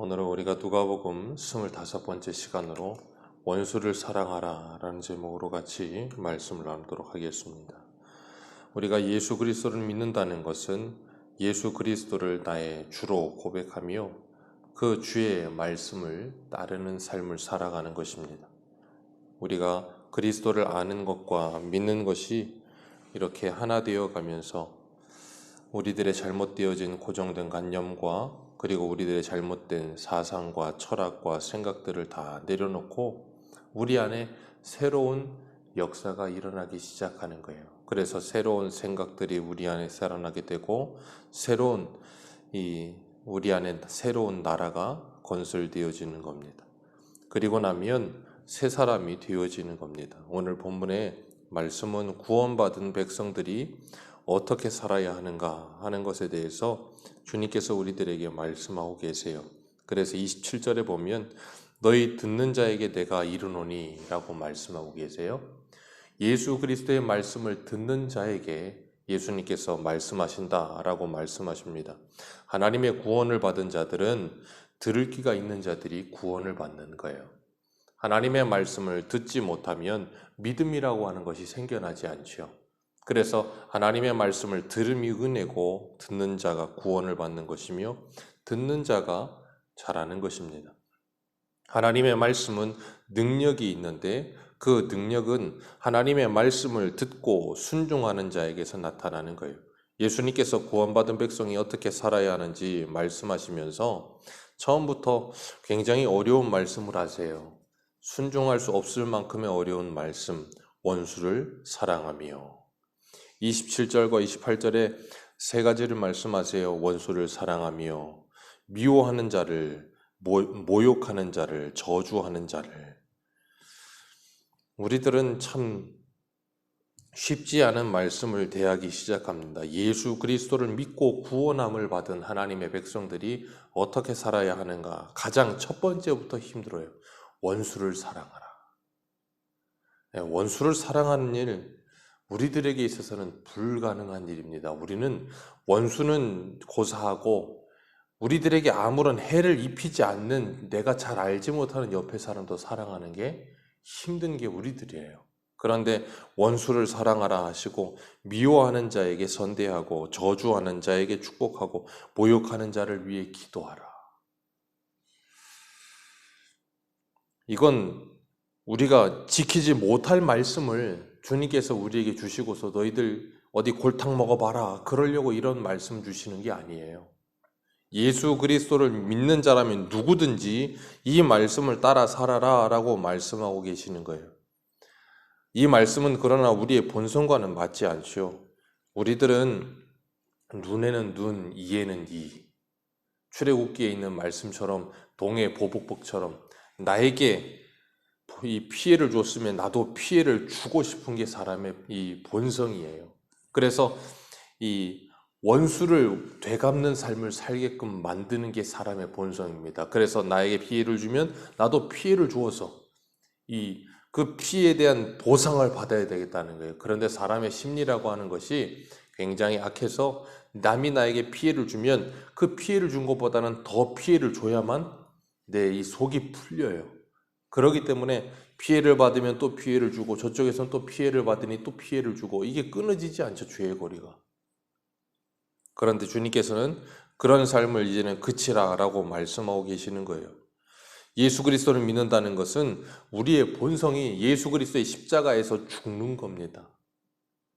오늘은 우리가 누가복음 25번째 시간으로 원수를 사랑하라 라는 제목으로 같이 말씀을 나누도록 하겠습니다. 우리가 예수 그리스도를 믿는다는 것은 예수 그리스도를 나의 주로 고백하며 그 주의 말씀을 따르는 삶을 살아가는 것입니다. 우리가 그리스도를 아는 것과 믿는 것이 이렇게 하나 되어 가면서 우리들의 잘못되어진 고정된 관념과 그리고 우리들의 잘못된 사상과 철학과 생각들을 다 내려놓고 우리 안에 새로운 역사가 일어나기 시작하는 거예요. 그래서 새로운 생각들이 우리 안에 살아나게 되고 우리 안에 새로운 나라가 건설되어지는 겁니다. 그리고 나면 새 사람이 되어지는 겁니다. 오늘 본문의 말씀은 구원받은 백성들이 어떻게 살아야 하는가 하는 것에 대해서 주님께서 우리들에게 말씀하고 계세요. 그래서 27절에 보면 너희 듣는 자에게 내가 이르노니 라고 말씀하고 계세요. 예수 그리스도의 말씀을 듣는 자에게 예수님께서 말씀하신다라고 말씀하십니다. 하나님의 구원을 받은 자들은 들을 귀가 있는 자들이 구원을 받는 거예요. 하나님의 말씀을 듣지 못하면 믿음이라고 하는 것이 생겨나지 않죠. 그래서 하나님의 말씀을 들음이 은혜고 듣는 자가 구원을 받는 것이며 듣는 자가 잘하는 것입니다. 하나님의 말씀은 능력이 있는데 그 능력은 하나님의 말씀을 듣고 순종하는 자에게서 나타나는 거예요. 예수님께서 구원받은 백성이 어떻게 살아야 하는지 말씀하시면서 처음부터 굉장히 어려운 말씀을 하세요. 순종할 수 없을 만큼의 어려운 말씀, 원수를 사랑하며 27절과 28절에 세 가지를 말씀하세요. 원수를 사랑하며 미워하는 자를, 모욕하는 자를, 저주하는 자를. 우리들은 참 쉽지 않은 말씀을 대하기 시작합니다. 예수 그리스도를 믿고 구원함을 받은 하나님의 백성들이 어떻게 살아야 하는가? 가장 첫 번째부터 힘들어요. 원수를 사랑하라. 원수를 사랑하는 일, 우리들에게 있어서는 불가능한 일입니다. 우리는 원수는 고사하고 우리들에게 아무런 해를 입히지 않는 내가 잘 알지 못하는 옆에 사람도 사랑하는 게 힘든 게 우리들이에요. 그런데 원수를 사랑하라 하시고 미워하는 자에게 선대하고 저주하는 자에게 축복하고 모욕하는 자를 위해 기도하라. 이건 우리가 지키지 못할 말씀을 주님께서 우리에게 주시고서 너희들 어디 골탕 먹어봐라 그러려고 이런 말씀 주시는 게 아니에요. 예수 그리스도를 믿는 자라면 누구든지 이 말씀을 따라 살아라 라고 말씀하고 계시는 거예요. 이 말씀은 그러나 우리의 본성과는 맞지 않죠. 우리들은 눈에는 눈, 이에는 이. 출애굽기에 있는 말씀처럼 동해 보복복처럼 나에게 이 피해를 줬으면 나도 피해를 주고 싶은 게 사람의 이 본성이에요. 그래서 이 원수를 되갚는 삶을 살게끔 만드는 게 사람의 본성입니다. 그래서 나에게 피해를 주면 나도 피해를 주어서 그 피해에 대한 보상을 받아야 되겠다는 거예요. 그런데 사람의 심리라고 하는 것이 굉장히 악해서 남이 나에게 피해를 주면 그 피해를 준 것보다는 더 피해를 줘야만 내 이 속이 풀려요. 그렇기 때문에 피해를 받으면 또 피해를 주고 저쪽에서는 또 피해를 받으니 또 피해를 주고 이게 끊어지지 않죠. 죄의 고리가. 그런데 주님께서는 그런 삶을 이제는 그치라라고 말씀하고 계시는 거예요. 예수 그리스도를 믿는다는 것은 우리의 본성이 예수 그리스도의 십자가에서 죽는 겁니다.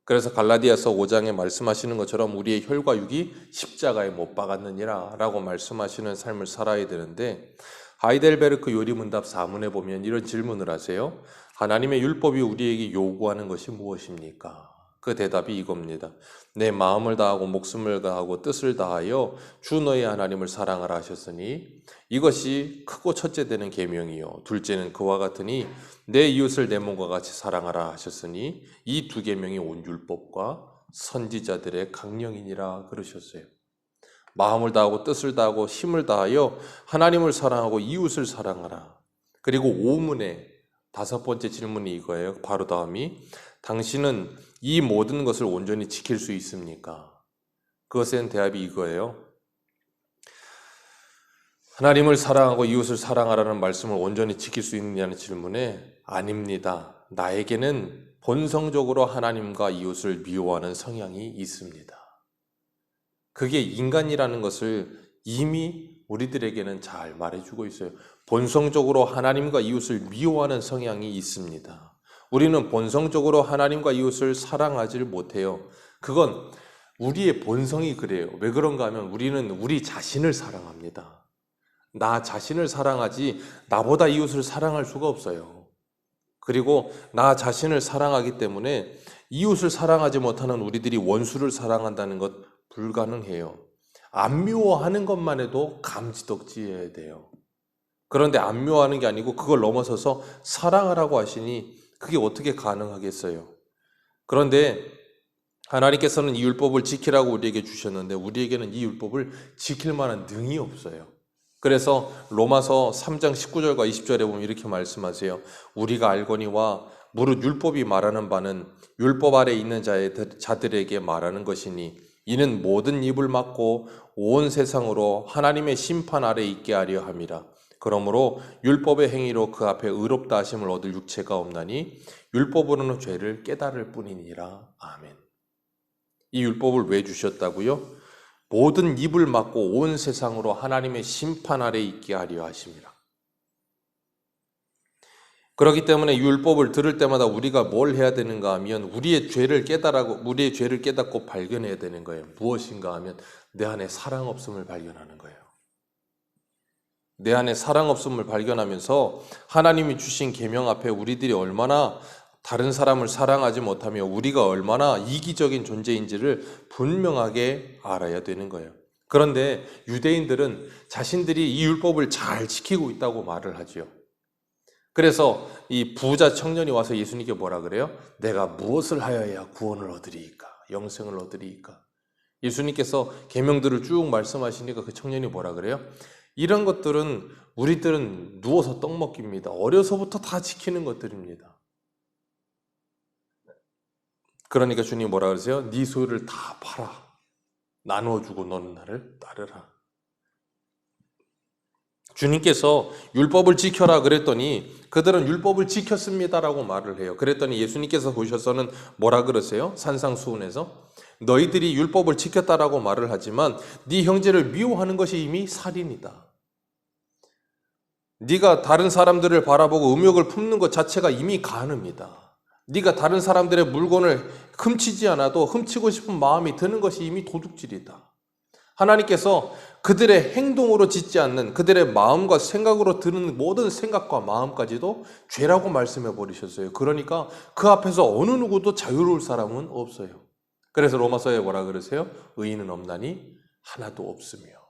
그래서 갈라디아서 5장에 말씀하시는 것처럼 우리의 혈과 육이 십자가에 못 박았느니라 라고 말씀하시는 삶을 살아야 되는데 하이델베르크 요리문답 4문에 보면 이런 질문을 하세요. 하나님의 율법이 우리에게 요구하는 것이 무엇입니까? 그 대답이 이겁니다. 내 마음을 다하고 목숨을 다하고 뜻을 다하여 주 너의 하나님을 사랑하라 하셨으니 이것이 크고 첫째 되는 계명이요 둘째는 그와 같으니 내 이웃을 내 몸과 같이 사랑하라 하셨으니 이 두 계명이 온 율법과 선지자들의 강령이니라 그러셨어요. 마음을 다하고 뜻을 다하고 힘을 다하여 하나님을 사랑하고 이웃을 사랑하라. 그리고 5문의 5번째 질문이 이거예요. 바로 다음이 당신은 이 모든 것을 온전히 지킬 수 있습니까? 그것에 대한 대답이 이거예요. 하나님을 사랑하고 이웃을 사랑하라는 말씀을 온전히 지킬 수 있느냐는 질문에 아닙니다. 나에게는 본성적으로 하나님과 이웃을 미워하는 성향이 있습니다. 그게 인간이라는 것을 이미 우리들에게는 잘 말해주고 있어요. 본성적으로 하나님과 이웃을 미워하는 성향이 있습니다. 우리는 본성적으로 하나님과 이웃을 사랑하지를 못해요. 그건 우리의 본성이 그래요. 왜 그런가 하면 우리는 우리 자신을 사랑합니다. 나 자신을 사랑하지 나보다 이웃을 사랑할 수가 없어요. 그리고 나 자신을 사랑하기 때문에 이웃을 사랑하지 못하는 우리들이 원수를 사랑한다는 것 불가능해요. 안 미워하는 것만 해도 감지덕지해야 돼요. 그런데 안 미워하는 게 아니고 그걸 넘어서서 사랑하라고 하시니 그게 어떻게 가능하겠어요? 그런데 하나님께서는 이 율법을 지키라고 우리에게 주셨는데 우리에게는 이 율법을 지킬 만한 능이 없어요. 그래서 로마서 3장 19절과 20절에 보면 이렇게 말씀하세요. 우리가 알거니와 무릇 율법이 말하는 바는 율법 아래 있는 자들에게 말하는 것이니 이는 모든 입을 막고 온 세상으로 하나님의 심판 아래 있게 하려 함이라. 그러므로 율법의 행위로 그 앞에 의롭다 하심을 얻을 육체가 없나니 율법으로는 죄를 깨달을 뿐이니라. 아멘. 이 율법을 왜 주셨다고요? 모든 입을 막고 온 세상으로 하나님의 심판 아래 있게 하려 하심이라. 그렇기 때문에 율법을 들을 때마다 우리가 뭘 해야 되는가 하면 우리의 죄를 깨닫고 발견해야 되는 거예요. 무엇인가 하면 내 안에 사랑 없음을 발견하는 거예요. 내 안에 사랑 없음을 발견하면서 하나님이 주신 계명 앞에 우리들이 얼마나 다른 사람을 사랑하지 못하며 우리가 얼마나 이기적인 존재인지를 분명하게 알아야 되는 거예요. 그런데 유대인들은 자신들이 이 율법을 잘 지키고 있다고 말을 하지요. 그래서 이 부자 청년이 와서 예수님께 뭐라 그래요? 내가 무엇을 하여야 구원을 얻으리이까? 영생을 얻으리이까? 예수님께서 계명들을 쭉 말씀하시니까 그 청년이 뭐라 그래요? 이런 것들은 우리들은 누워서 떡 먹기입니다. 어려서부터 다 지키는 것들입니다. 그러니까 주님이 뭐라 그러세요? 네 소유를 다 팔아. 나누어주고 너는 나를 따르라. 주님께서 율법을 지켜라 그랬더니 그들은 율법을 지켰습니다라고 말을 해요. 그랬더니 예수님께서 보셔서는 뭐라 그러세요? 산상수훈에서 너희들이 율법을 지켰다라고 말을 하지만 네 형제를 미워하는 것이 이미 살인이다. 네가 다른 사람들을 바라보고 음욕을 품는 것 자체가 이미 간음이다. 네가 다른 사람들의 물건을 훔치지 않아도 훔치고 싶은 마음이 드는 것이 이미 도둑질이다. 하나님께서 그들의 행동으로 짓지 않는 그들의 마음과 생각으로 드는 모든 생각과 마음까지도 죄라고 말씀해 버리셨어요. 그러니까 그 앞에서 어느 누구도 자유로울 사람은 없어요. 그래서 로마서에 뭐라 그러세요? 의인은 없나니 하나도 없으며.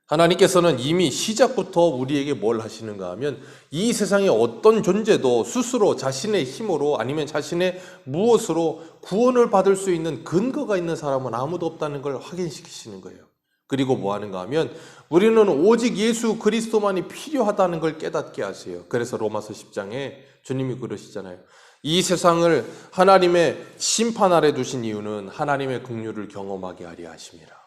하나님께서는 이미 시작부터 우리에게 뭘 하시는가 하면 이 세상의 어떤 존재도 스스로 자신의 힘으로 아니면 자신의 무엇으로 구원을 받을 수 있는 근거가 있는 사람은 아무도 없다는 걸 확인시키시는 거예요. 그리고 뭐 하는가 하면 우리는 오직 예수 그리스도만이 필요하다는 걸 깨닫게 하세요. 그래서 로마서 10장에 주님이 그러시잖아요. 이 세상을 하나님의 심판 아래 두신 이유는 하나님의 긍휼을 경험하게 하려 하심이라.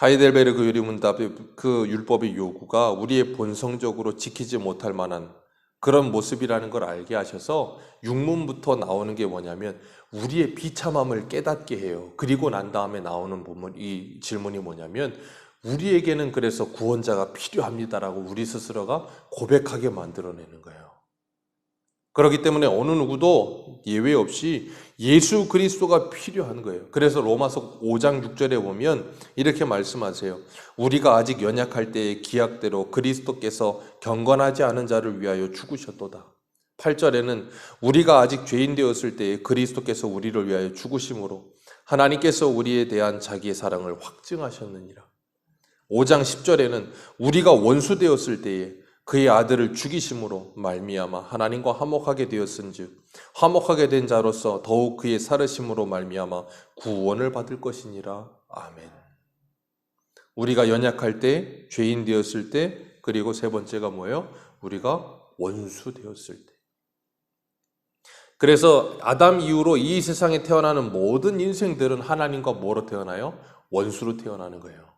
하이델베르그 유리문답의 그 율법의 요구가 우리의 본성적으로 지키지 못할 만한 그런 모습이라는 걸 알게 하셔서 육문부터 나오는 게 뭐냐면 우리의 비참함을 깨닫게 해요. 그리고 난 다음에 나오는 이 질문이 뭐냐면 우리에게는 그래서 구원자가 필요합니다라고 우리 스스로가 고백하게 만들어내는 거예요. 그렇기 때문에 어느 누구도 예외 없이 예수 그리스도가 필요한 거예요. 그래서 로마서 5장 6절에 보면 이렇게 말씀하세요. 우리가 아직 연약할 때의 기약대로 그리스도께서 경건하지 않은 자를 위하여 죽으셨도다. 8절에는 우리가 아직 죄인 되었을 때에 그리스도께서 우리를 위하여 죽으심으로 하나님께서 우리에 대한 자기의 사랑을 확증하셨느니라. 5장 10절에는 우리가 원수 되었을 때에 그의 아들을 죽이심으로 말미암아 하나님과 화목하게 되었은즉 화목하게 된 자로서 더욱 그의 살으심으로 말미암아 구원을 받을 것이니라. 아멘. 우리가 연약할 때, 죄인 되었을 때, 그리고 세 번째가 뭐예요? 우리가 원수 되었을 때. 그래서 아담 이후로 이 세상에 태어나는 모든 인생들은 하나님과 뭐로 태어나요? 원수로 태어나는 거예요.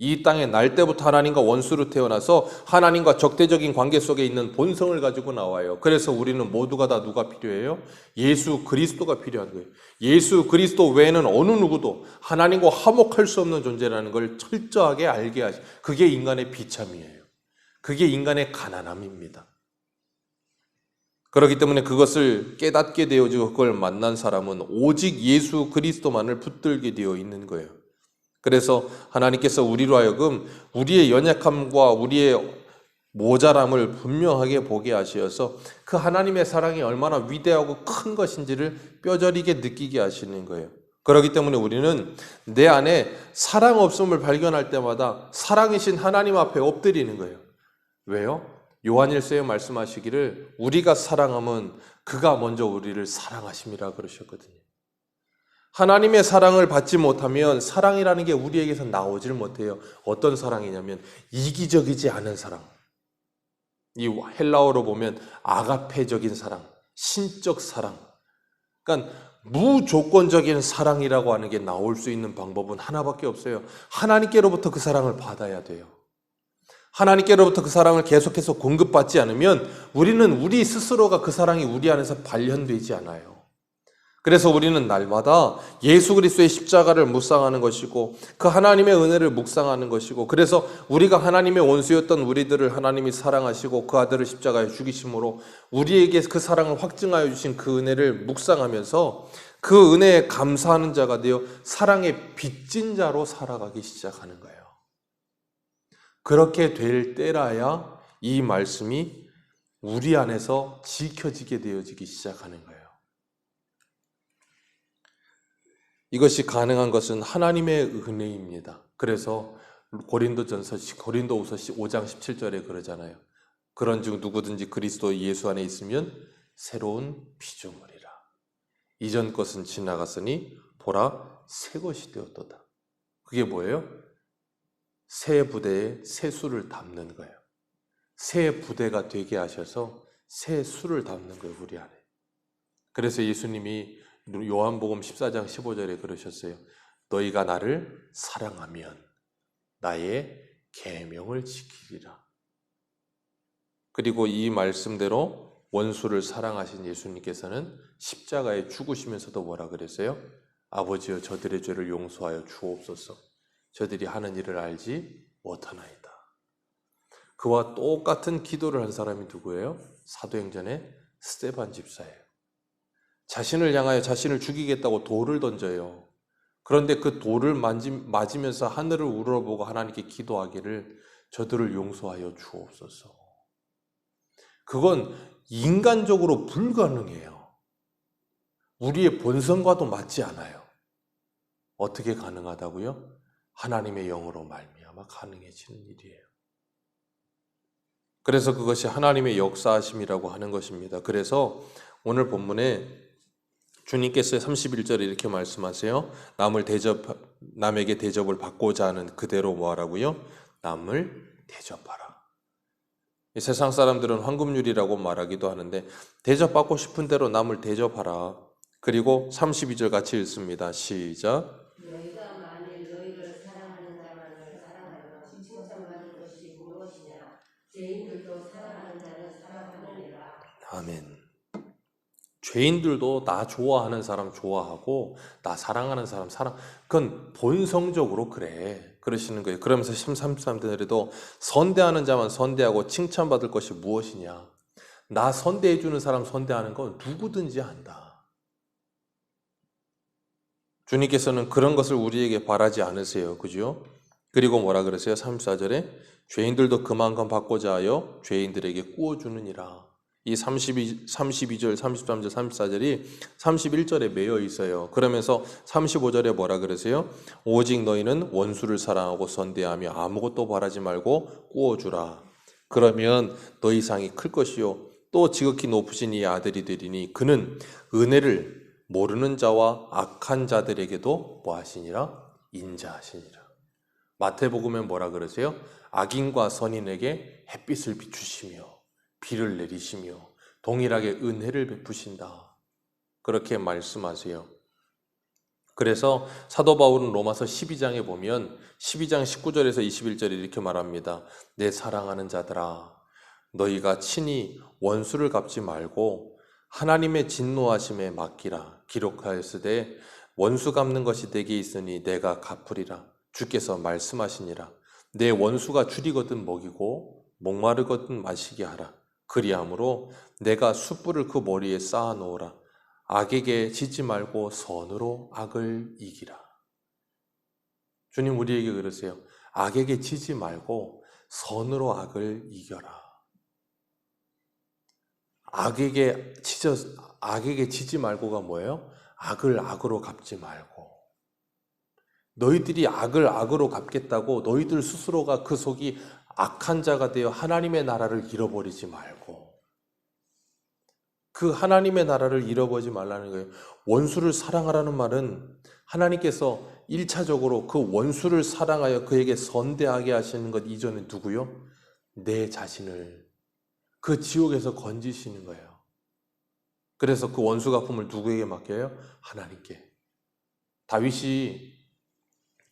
이 땅에 날 때부터 하나님과 원수로 태어나서 하나님과 적대적인 관계 속에 있는 본성을 가지고 나와요. 그래서 우리는 모두가 다 누가 필요해요? 예수 그리스도가 필요한 거예요. 예수 그리스도 외에는 어느 누구도 하나님과 화목할 수 없는 존재라는 걸 철저하게 알게 하시. 그게 인간의 비참이에요. 그게 인간의 가난함입니다. 그렇기 때문에 그것을 깨닫게 되어지고 그걸 만난 사람은 오직 예수 그리스도만을 붙들게 되어 있는 거예요. 그래서 하나님께서 우리로 하여금 우리의 연약함과 우리의 모자람을 분명하게 보게 하셔서 그 하나님의 사랑이 얼마나 위대하고 큰 것인지를 뼈저리게 느끼게 하시는 거예요. 그렇기 때문에 우리는 내 안에 사랑 없음을 발견할 때마다 사랑이신 하나님 앞에 엎드리는 거예요. 왜요? 요한일서에 말씀하시기를 우리가 사랑하면 그가 먼저 우리를 사랑하심이라 그러셨거든요. 하나님의 사랑을 받지 못하면 사랑이라는 게 우리에게서 나오질 못해요. 어떤 사랑이냐면 이기적이지 않은 사랑. 이 헬라어로 보면 아가페적인 사랑, 신적 사랑. 그러니까 무조건적인 사랑이라고 하는 게 나올 수 있는 방법은 하나밖에 없어요. 하나님께로부터 그 사랑을 받아야 돼요. 하나님께로부터 그 사랑을 계속해서 공급받지 않으면 우리는 우리 스스로가 그 사랑이 우리 안에서 발현되지 않아요. 그래서 우리는 날마다 예수 그리스도의 십자가를 묵상하는 것이고 그 하나님의 은혜를 묵상하는 것이고 그래서 우리가 하나님의 원수였던 우리들을 하나님이 사랑하시고 그 아들을 십자가에 죽이심으로 우리에게 그 사랑을 확증하여 주신 그 은혜를 묵상하면서 그 은혜에 감사하는 자가 되어 사랑의 빚진 자로 살아가기 시작하는 거예요. 그렇게 될 때라야 이 말씀이 우리 안에서 지켜지게 되어지기 시작하는 거예요. 이것이 가능한 것은 하나님의 은혜입니다. 그래서 고린도후서 5장 17절에 그러잖아요. 그런즉 누구든지 그리스도 예수 안에 있으면 새로운 피조물이라. 이전 것은 지나갔으니 보라 새 것이 되었도다. 그게 뭐예요? 새 부대에 새 수를 담는 거예요. 새 부대가 되게 하셔서 새 수를 담는 거예요, 우리 안에. 그래서 예수님이 요한복음 14장 15절에 그러셨어요. 너희가 나를 사랑하면 나의 계명을 지키리라. 그리고 이 말씀대로 원수를 사랑하신 예수님께서는 십자가에 죽으시면서도 뭐라 그랬어요? 아버지여 저들의 죄를 용서하여 주옵소서. 저들이 하는 일을 알지 못하나이다. 그와 똑같은 기도를 한 사람이 누구예요? 사도행전의 스데반 집사예요. 자신을 향하여 자신을 죽이겠다고 돌을 던져요. 그런데 그 돌을 맞으면서 하늘을 우러보고 하나님께 기도하기를 저들을 용서하여 주옵소서. 그건 인간적으로 불가능해요. 우리의 본성과도 맞지 않아요. 어떻게 가능하다고요? 하나님의 영으로 말미암아 가능해지는 일이에요. 그래서 그것이 하나님의 역사하심이라고 하는 것입니다. 그래서 오늘 본문에 주님께서 31절에 이렇게 말씀하세요. 남에게 대접을 받고자 하는 그대로 뭐하라고요? 남을 대접하라. 이 세상 사람들은 황금률이라고 말하기도 하는데 대접받고 싶은 대로 남을 대접하라. 그리고 32절 같이 읽습니다. 시작. 너희가 만일 너희를 사랑하는 자만을 사랑하면 칭찬받을 것이 무엇이냐? 죄인들도 사랑하는 자는 사랑하느니라. 아멘. 죄인들도 나 좋아하는 사람 좋아하고 나 사랑하는 사람 사랑. 그건 본성적으로 그래. 그러시는 거예요. 그러면서 33절에도 선대하는 자만 선대하고 칭찬받을 것이 무엇이냐? 나 선대해 주는 사람 선대하는 건 누구든지 한다. 주님께서는 그런 것을 우리에게 바라지 않으세요. 그죠? 그리고 뭐라 그러세요? 34절에 죄인들도 그만큼 받고자 하여 죄인들에게 구워주느니라. 이 32절, 33절, 34절이 31절에 매여 있어요. 그러면서 35절에 뭐라 그러세요? 오직 너희는 원수를 사랑하고 선대하며 아무것도 바라지 말고 구워주라. 그러면 너희 상이 클 것이요 또 지극히 높으신 이 아들이 되리니 그는 은혜를 모르는 자와 악한 자들에게도 뭐 하시니라? 인자하시니라. 마태복음에 뭐라 그러세요? 악인과 선인에게 햇빛을 비추시며 비를 내리시며 동일하게 은혜를 베푸신다. 그렇게 말씀하세요. 그래서 사도 바울은 로마서 12장에 보면 12장 19절에서 21절에 이렇게 말합니다. 내 사랑하는 자들아, 너희가 친히 원수를 갚지 말고 하나님의 진노하심에 맡기라. 기록하였으되 원수 갚는 것이 내게 있으니 내가 갚으리라. 주께서 말씀하시니라. 내 원수가 줄이거든 먹이고 목마르거든 마시게 하라. 그리함으로 내가 숯불을 그 머리에 쌓아 놓으라. 악에게 지지 말고 선으로 악을 이기라. 주님 우리에게 그러세요. 악에게 지지 말고 선으로 악을 이겨라. 악에게 지지 말고가 뭐예요? 악을 악으로 갚지 말고. 너희들이 악을 악으로 갚겠다고 너희들 스스로가 그 속이 악한 자가 되어 하나님의 나라를 잃어버리지 말고. 그 하나님의 나라를 잃어버리지 말라는 거예요. 원수를 사랑하라는 말은 하나님께서 1차적으로 그 원수를 사랑하여 그에게 선대하게 하시는 것 이전에 누구요? 내 자신을 그 지옥에서 건지시는 거예요. 그래서 그 원수 갚음을 누구에게 맡겨요? 하나님께. 다윗이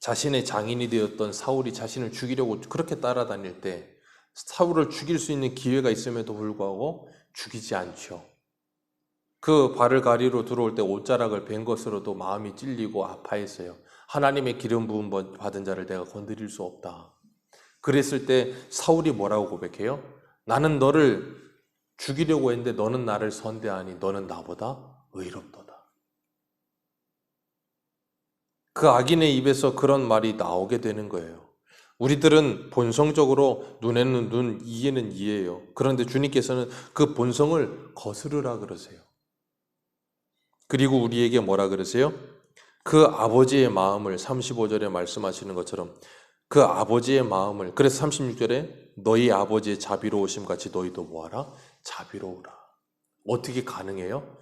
자신의 장인이 되었던 사울이 자신을 죽이려고 그렇게 따라다닐 때 사울을 죽일 수 있는 기회가 있음에도 불구하고 죽이지 않죠. 그 발을 가리로 들어올 때 옷자락을 벤 것으로도 마음이 찔리고 아파했어요. 하나님의 기름 부음 받은 자를 내가 건드릴 수 없다. 그랬을 때 사울이 뭐라고 고백해요? 나는 너를 죽이려고 했는데 너는 나를 선대하니 너는 나보다 의롭도다. 그 악인의 입에서 그런 말이 나오게 되는 거예요. 우리들은 본성적으로 눈에는 눈, 이에는 이예요. 그런데 주님께서는 그 본성을 거스르라 그러세요. 그리고 우리에게 뭐라 그러세요? 그 아버지의 마음을 35절에 말씀하시는 것처럼 그 아버지의 마음을, 그래서 36절에 너희 아버지의 자비로우심 같이 너희도 뭐하라? 자비로우라. 어떻게 가능해요?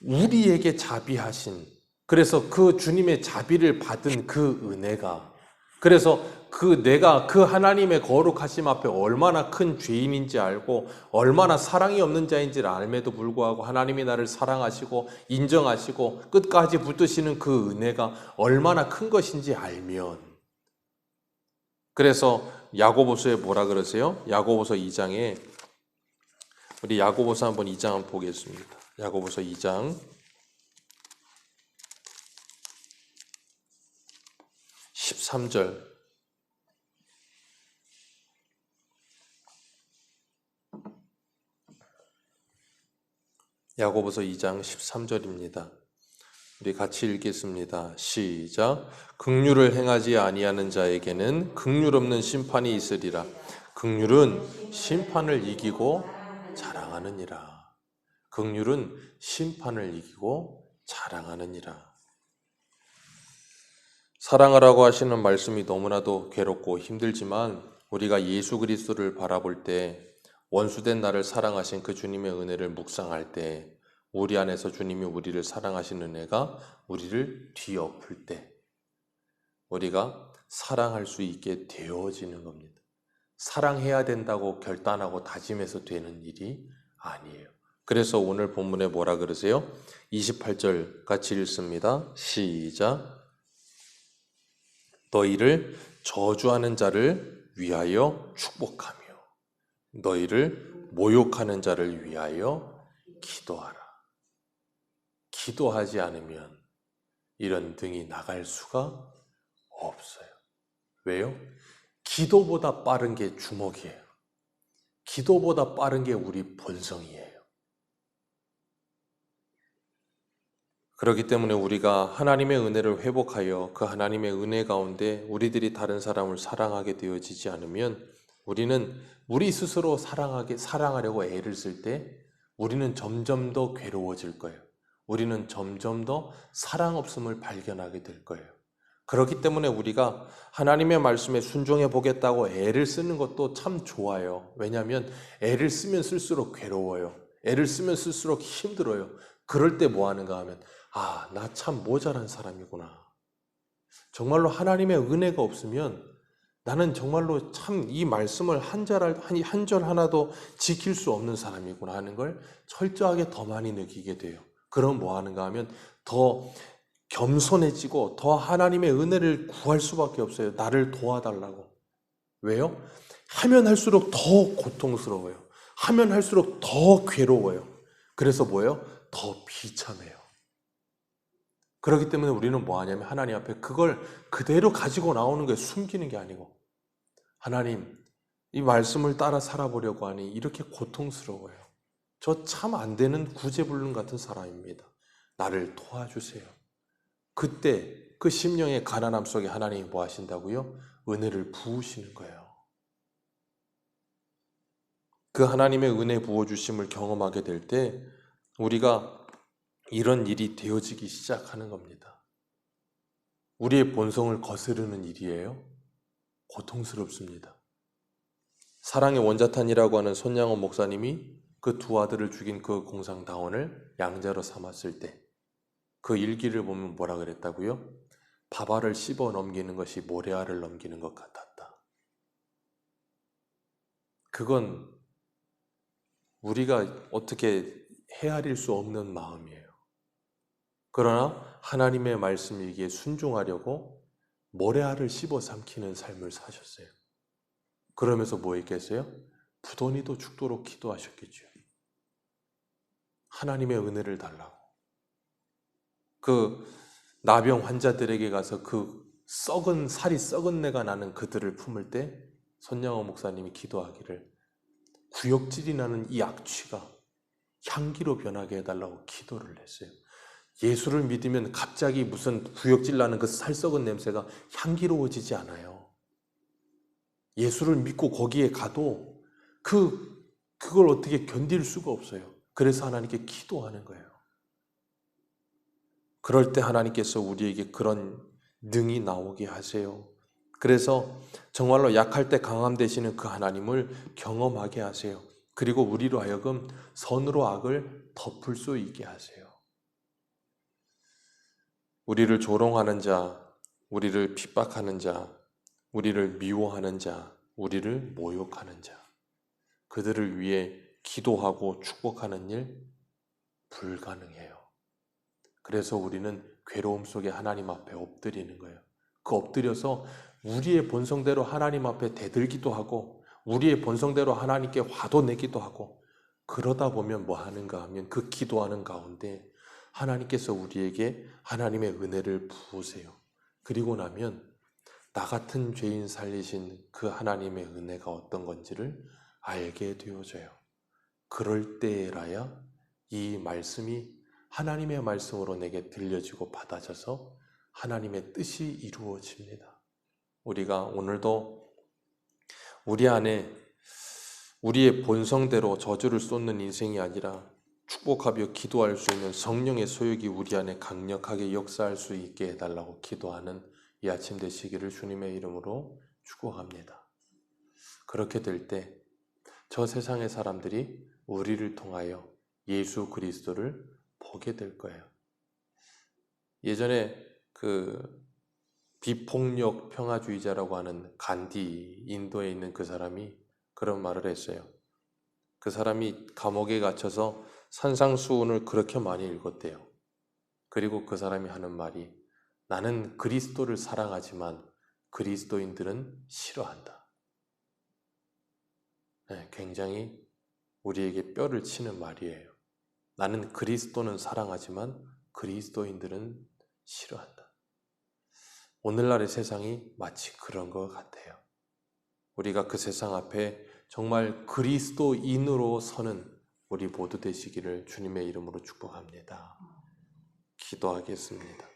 우리에게 자비하신, 그래서 그 주님의 자비를 받은 그 은혜가, 그래서 내가 그 하나님의 거룩하심 앞에 얼마나 큰 죄인인지 알고 얼마나 사랑이 없는 자인지를 알매도 불구하고 하나님이 나를 사랑하시고 인정하시고 끝까지 붙드시는 그 은혜가 얼마나 큰 것인지 알면, 그래서 야고보서에 뭐라 그러세요? 야고보서 2장에 우리 야고보서 한번 2장 한번 보겠습니다. 야고보서 2장 13절. 야고보서 2장 13절입니다. 우리 같이 읽겠습니다. 시작. 긍휼을 행하지 아니하는 자에게는 긍휼 없는 심판이 있으리라. 긍휼은 심판을 이기고 자랑하느니라. 긍휼은 심판을 이기고 자랑하느니라. 사랑하라고 하시는 말씀이 너무나도 괴롭고 힘들지만 우리가 예수 그리스도를 바라볼 때 원수된 나를 사랑하신 그 주님의 은혜를 묵상할 때 우리 안에서 주님이 우리를 사랑하신 은혜가 우리를 뒤엎을 때 우리가 사랑할 수 있게 되어지는 겁니다. 사랑해야 된다고 결단하고 다짐해서 되는 일이 아니에요. 그래서 오늘 본문에 뭐라 그러세요? 28절 같이 읽습니다. 시작. 너희를 저주하는 자를 위하여 축복하며 너희를 모욕하는 자를 위하여 기도하라. 기도하지 않으면 이런 등이 나갈 수가 없어요. 왜요? 기도보다 빠른 게 주먹이에요. 기도보다 빠른 게 우리 본성이에요. 그렇기 때문에 우리가 하나님의 은혜를 회복하여 그 하나님의 은혜 가운데 우리들이 다른 사람을 사랑하게 되어지지 않으면 우리는 우리 스스로 사랑하려고 애를 쓸 때 우리는 점점 더 괴로워질 거예요. 우리는 점점 더 사랑 없음을 발견하게 될 거예요. 그렇기 때문에 우리가 하나님의 말씀에 순종해 보겠다고 애를 쓰는 것도 참 좋아요. 왜냐하면 애를 쓰면 쓸수록 괴로워요. 애를 쓰면 쓸수록 힘들어요. 그럴 때 뭐 하는가 하면 나 참 모자란 사람이구나. 정말로 하나님의 은혜가 없으면 나는 정말로 참 이 말씀을 한 절 하나도 지킬 수 없는 사람이구나 하는 걸 철저하게 더 많이 느끼게 돼요. 그럼 뭐 하는가 하면 더 겸손해지고 더 하나님의 은혜를 구할 수밖에 없어요. 나를 도와달라고. 왜요? 하면 할수록 더 고통스러워요. 하면 할수록 더 괴로워요. 그래서 뭐예요? 더 비참해요. 그렇기 때문에 우리는 뭐 하냐면 하나님 앞에 그걸 그대로 가지고 나오는 거예요. 숨기는 게 아니고. 하나님, 이 말씀을 따라 살아보려고 하니 이렇게 고통스러워요. 저 참 안 되는 구제불능 같은 사람입니다. 나를 도와주세요. 그때 그 심령의 가난함 속에 하나님이 뭐 하신다고요? 은혜를 부으시는 거예요. 그 하나님의 은혜 부어주심을 경험하게 될 때 우리가 이런 일이 되어지기 시작하는 겁니다. 우리의 본성을 거스르는 일이에요. 고통스럽습니다. 사랑의 원자탄이라고 하는 손양원 목사님이 그 두 아들을 죽인 그 공상당원을 양자로 삼았을 때 그 일기를 보면 뭐라 그랬다고요? 밥알을 씹어 넘기는 것이 모래알을 넘기는 것 같았다. 그건 우리가 어떻게 헤아릴 수 없는 마음이에요. 그러나 하나님의 말씀이기에 순종하려고 모래알을 씹어 삼키는 삶을 사셨어요. 그러면서 뭐 했겠어요? 부도니도 죽도록 기도하셨겠죠. 하나님의 은혜를 달라고. 그 나병 환자들에게 가서 그 살이 썩은 내가 나는 그들을 품을 때 손양호 목사님이 기도하기를 구역질이 나는 이 악취가 향기로 변하게 해달라고 기도를 했어요. 예수를 믿으면 갑자기 무슨 구역질 나는 그 살 썩은 냄새가 향기로워지지 않아요. 예수를 믿고 거기에 가도 그걸 어떻게 견딜 수가 없어요. 그래서 하나님께 기도하는 거예요. 그럴 때 하나님께서 우리에게 그런 능이 나오게 하세요. 그래서 정말로 약할 때 강함 되시는 그 하나님을 경험하게 하세요. 그리고 우리로 하여금 선으로 악을 덮을 수 있게 하세요. 우리를 조롱하는 자, 우리를 핍박하는 자, 우리를 미워하는 자, 우리를 모욕하는 자, 그들을 위해 기도하고 축복하는 일 불가능해요. 그래서 우리는 괴로움 속에 하나님 앞에 엎드리는 거예요. 그 엎드려서 우리의 본성대로 하나님 앞에 대들기도 하고 우리의 본성대로 하나님께 화도 내기도 하고 그러다 보면 뭐 하는가 하면 그 기도하는 가운데 하나님께서 우리에게 하나님의 은혜를 부으세요. 그리고 나면 나 같은 죄인 살리신 그 하나님의 은혜가 어떤 건지를 알게 되어져요. 그럴 때라야 이 말씀이 하나님의 말씀으로 내게 들려지고 받아져서 하나님의 뜻이 이루어집니다. 우리가 오늘도 우리 안에 우리의 본성대로 저주를 쏟는 인생이 아니라 축복하며 기도할 수 있는 성령의 소욕이 우리 안에 강력하게 역사할 수 있게 해달라고 기도하는 이 아침 되시기를 주님의 이름으로 축복합니다. 그렇게 될 때 저 세상의 사람들이 우리를 통하여 예수 그리스도를 보게 될 거예요. 예전에 그 비폭력 평화주의자라고 하는 간디, 인도에 있는 그 사람이 그런 말을 했어요. 그 사람이 감옥에 갇혀서 산상수훈을 그렇게 많이 읽었대요. 그리고 그 사람이 하는 말이 나는 그리스도를 사랑하지만 그리스도인들은 싫어한다. 네, 굉장히 우리에게 뼈를 치는 말이에요. 나는 그리스도는 사랑하지만 그리스도인들은 싫어한다. 오늘날의 세상이 마치 그런 것 같아요. 우리가 그 세상 앞에 정말 그리스도인으로 서는 우리 모두 되시기를 주님의 이름으로 축복합니다. 기도하겠습니다.